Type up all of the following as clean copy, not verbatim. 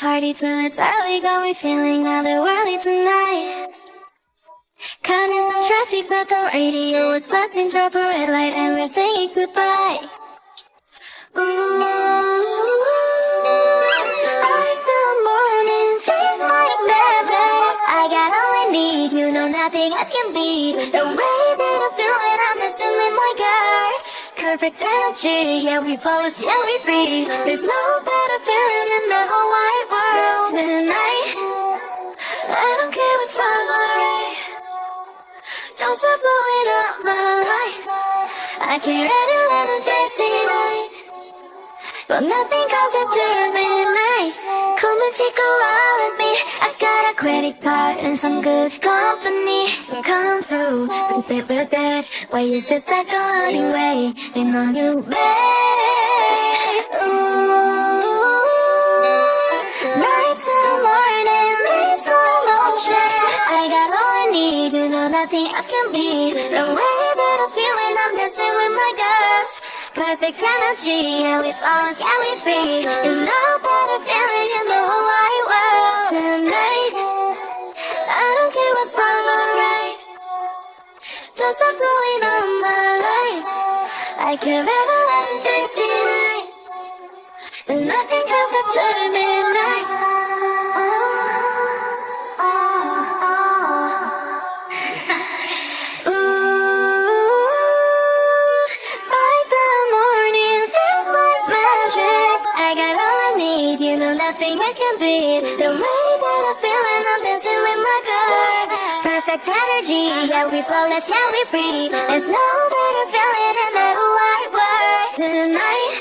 party till it's early, got me feeling otherworldly tonight. Caught in some traffic, but the radio was blasting, dropped a red light, and we're saying goodbye. Ooh, like the morning, feel like magic. I got all I need, you know nothing else can beat the way that I feel when I'm dancing with my girls. Perfect energy, yeah we flawless, yeah we free. There's no better feeling in the whole wide world. Tonight, I don't care what's wrong or right. Don't stop blowing up my light. I can't write 11:59, but nothing comes after midnight. Come and take a ride with me. I got a credit card and some good company. So come through, if it were dead, why is this like a running way? Then on you, babe. Ooh, night to morning, leaves slow motion. I got all I need, you know nothing else can beat the way that I feel when I'm dancing with my girls. Perfect energy, yeah we flawless, yeah we free. There's no better feeling in the whole wide world. Tonight, I don't care what's wrong or right. Don't stop blowing up my light. I can't wait 11:59, but nothing comes after midnight. Nothing else can beat the way that I feel when I'm dancing with my girls. Perfect energy, yeah we flawless, yeah we free. There's no better feeling in the whole wide world. Tonight,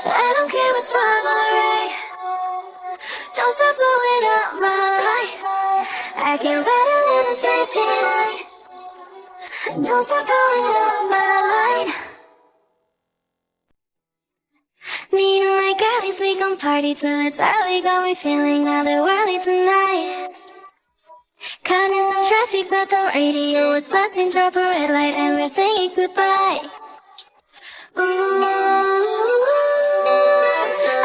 I don't care what's wrong or right. Don't stop blowing up my light. I can't wait 11:59. Don't stop blowing up my light. Me and my girlies, we gon' party till it's early, got me feeling otherworldly tonight. Caught in some traffic, but the radio was blasting, dropped a red light, and we're saying goodbye. Ooh,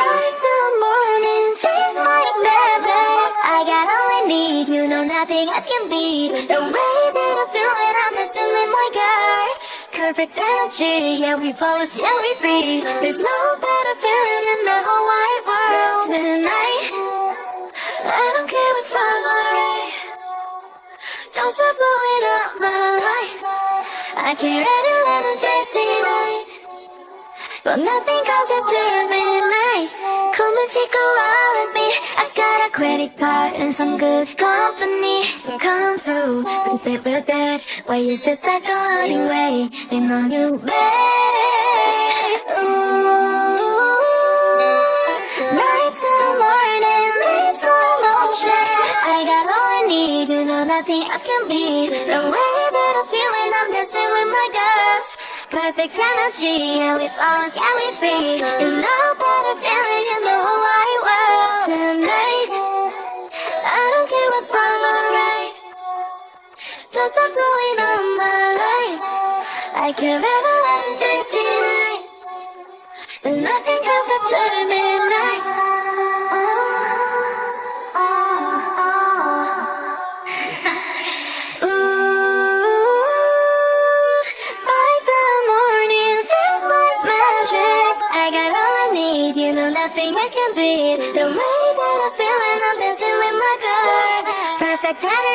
like the morning, feel like magic. I got all I need, you know nothing else can beat the way that I feel when I'm dancing with my girls. Perfect energy, yeah we flawless, yeah we free. There's no better feeling in the whole wide world. Tonight, I don't care what's wrong or right. Don't stop blowing up my light. I can't write 11:59, but nothing comes after midnight. Come and take a ride with me. I got a credit card and some good company. So come through, if it were dead, why is this like a running way? Then on you, babe. Ooh, night to morning, leaves slow motion. I got all I need, you know nothing else can beat the way that I feel when I'm dancing with my girls. Perfect energy, yeah we flawless, yeah we free. There's no better feeling in the whole wide world. Tonight, I don't care what's wrong or right. Don't stop blowing up my light. I can't wait 11:59, but nothing comes after midnight. Nothing else can beat the way that I feel when I'm dancing with my girls. Perfect energy.